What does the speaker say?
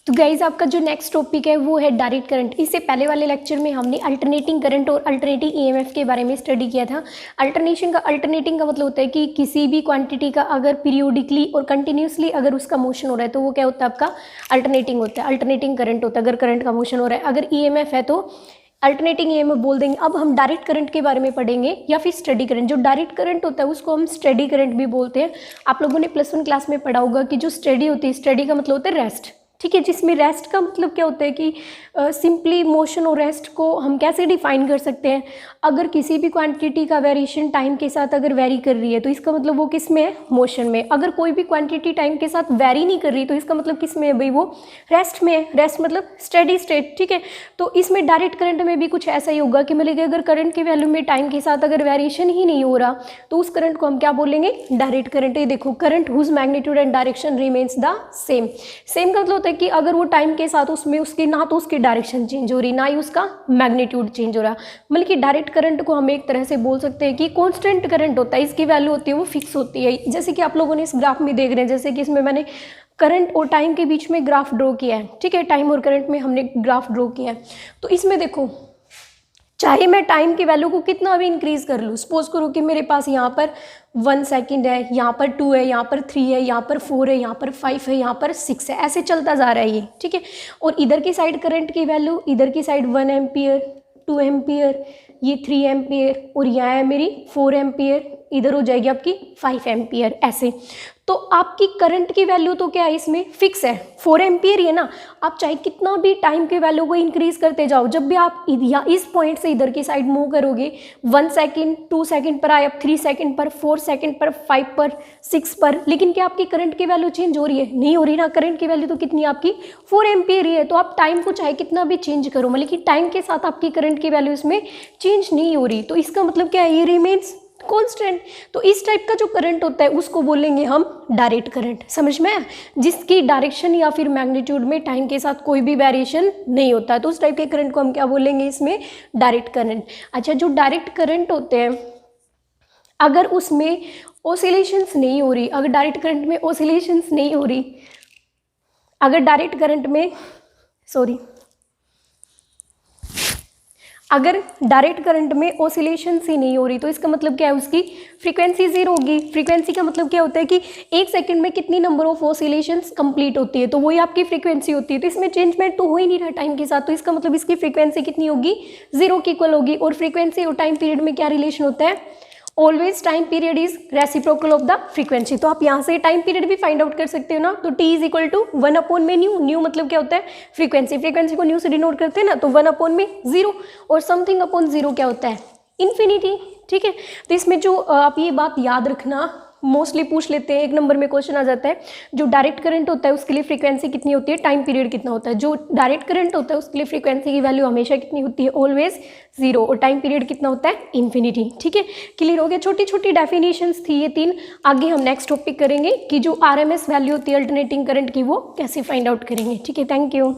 तो गाइज आपका जो नेक्स्ट टॉपिक है वो है डायरेक्ट करंट। इससे पहले वाले लेक्चर में हमने अल्टरनेटिंग करंट और अल्टरनेटिंग ईएमएफ के बारे में स्टडी किया था। अल्टरनेटिंग का मतलब होता है कि किसी भी क्वांटिटी का अगर पीरियोडिकली और कंटिन्यूसली अगर उसका मोशन हो रहा है तो वो क्या होता है, आपका अल्टरनेटिंग होता है, अल्टरनेटिंग करंट होता है अगर करंट का मोशन हो रहा है। अगर ईएमएफ है तो अल्टरनेटिंग ईएमएफ बोल देंगे। अब हम डायरेक्ट करंट के बारे में पढ़ेंगे या फिर स्टेडी करंट। जो डायरेक्ट करंट होता है उसको हम स्टेडी करंट भी बोलते हैं। आप लोगों ने +1 क्लास में पढ़ा होगा कि जो स्टेडी होती है, स्टेडी का मतलब होता है रेस्ट, ठीक है, जिसमें रेस्ट का मतलब क्या होता है कि सिंपली मोशन और रेस्ट को हम कैसे डिफाइन कर सकते हैं। अगर किसी भी क्वांटिटी का वेरिएशन टाइम के साथ अगर वेरी कर रही है तो इसका मतलब वो किस में है, मोशन में। अगर कोई भी क्वांटिटी टाइम के साथ वेरी नहीं कर रही तो इसका मतलब किस में है भाई, वो रेस्ट में है। रेस्ट मतलब स्टेडी स्टेट, ठीक है। तो इसमें डायरेक्ट करंट में भी कुछ ऐसा ही होगा कि मतलब अगर करंट की वैल्यू में टाइम के साथ अगर वेरिएशन ही नहीं हो रहा तो उस करंट को हम क्या बोलेंगे, डायरेक्ट करंट। ये देखो, current whose magnitude and direction remains the same. Same का मतलब होता है कि अगर वो टाइम के साथ उसमें उसकी ना तो उसकी डायरेक्शन चेंज हो रही ना ही उसका मैग्नीट्यूड चेंज हो रहा। मतलब कि डायरेक्ट करंट को हम एक तरह से बोल सकते हैं कि कांस्टेंट करंट होता है, इसकी वैल्यू होती है वो फिक्स होती है। जैसे कि आप लोगों ने इस ग्राफ में देख रहे हैं, जैसे कि इसमें मैंने करंट और टाइम के बीच में ग्राफ ड्रॉ किया है, ठीक है, टाइम और करंट में हमने ग्राफ ड्रॉ किया है। तो इसमें देखो, चाहे मैं टाइम की वैल्यू को कितना भी इंक्रीज कर लूँ, सपोज करो कि मेरे पास यहाँ पर 1 सेकेंड है, यहाँ पर 2 है, यहाँ पर 3 है, यहाँ पर 4 है, यहाँ पर 5 है, यहाँ पर 6 है, ऐसे चलता जा रहा है ये, ठीक है। और इधर की साइड करंट की वैल्यू, इधर की साइड 1 एम्पियर, 2 एम्पियर, ये 3 एम्पियर और यहाँ है मेरी 4 एम्पियर, इधर हो जाएगी आपकी 5 एम्पियर, ऐसे। तो आपकी करंट की वैल्यू तो क्या है, इसमें फिक्स है, 4 एम्पियर ही है ना। आप चाहे कितना भी टाइम के वैल्यू को इंक्रीज करते जाओ, जब भी आप इस पॉइंट से इधर की साइड मूव करोगे, 1 सेकेंड 2 सेकेंड पर आए, अब 3 सेकेंड पर, 4 सेकेंड पर, 5 पर, 6 पर, लेकिन क्या आपकी करंट की वैल्यू चेंज हो रही है, नहीं हो रही ना। करंट की वैल्यू तो कितनी है आपकी, 4 एम्पियर ही है। तो आप टाइम को चाहे कितना भी चेंज करो, मतलब कि टाइम के साथ आपकी करंट की वैल्यू इसमें चेंज नहीं हो रही। तो इसका मतलब क्या है, ये रिमेन्स कांस्टेंट। तो इस टाइप का जो करंट होता है उसको बोलेंगे हम डायरेक्ट करंट। समझ में आया, जिसकी डायरेक्शन या फिर मैग्नीट्यूड में टाइम के साथ कोई भी वेरिएशन नहीं होता है, तो उस टाइप के करंट को हम क्या बोलेंगे, इसमें डायरेक्ट करंट। अच्छा, जो डायरेक्ट करंट होते हैं अगर उसमें ऑसिलेशंस नहीं हो रही, अगर डायरेक्ट करंट में ऑसिलेशंस नहीं हो रही, अगर डायरेक्ट करंट में अगर डायरेक्ट करंट में ऑसिलेशंस ही नहीं हो रही तो इसका मतलब क्या है, उसकी फ्रीक्वेंसी 0 होगी। फ्रीक्वेंसी का मतलब क्या होता है कि 1 सेकंड में कितनी नंबर ऑफ ऑसिलेशंस कंप्लीट होती है, तो वही आपकी फ्रीक्वेंसी होती है। तो इसमें चेंजमेंट तो हो ही नहीं रहा टाइम के साथ, तो इसका मतलब इसकी फ्रीक्वेंसी कितनी होगी, 0 की इक्वल होगी। और फ्रीक्वेंसी और टाइम पीरियड में क्या रिलेशन होता है, always time period is reciprocal of the frequency. तो आप यहाँ से टाइम पीरियड भी फाइंड आउट कर सकते हो ना। तो T is equal to 1/μ। Nu मतलब क्या होता है, फ्रीक्वेंसी। फ्रीक्वेंसी को न्यू से डिनोट करते हैं ना, तो 1/0 और समथिंग अपॉन 0 क्या होता है, इन्फिनिटी, ठीक है। तो इसमें जो आप ये बात याद रखना, मोस्टली पूछ लेते हैं, 1 नंबर में क्वेश्चन आ जाता है, जो डायरेक्ट करंट होता है उसके लिए फ्रीक्वेंसी कितनी होती है, टाइम पीरियड कितना होता है। जो डायरेक्ट करंट होता है उसके लिए फ्रीक्वेंसी की वैल्यू हमेशा कितनी होती है, ऑलवेज 0, और टाइम पीरियड कितना होता है, इन्फिनिटी, ठीक है। क्लियर हो गया, छोटी छोटी डेफिनेशंस थी ये 3। आगे हम नेक्स्ट टॉपिक करेंगे कि जो RMS वैल्यू होती है अल्टरनेटिंग करंट की, वो कैसे फाइंड आउट करेंगे, ठीक है। Thank you.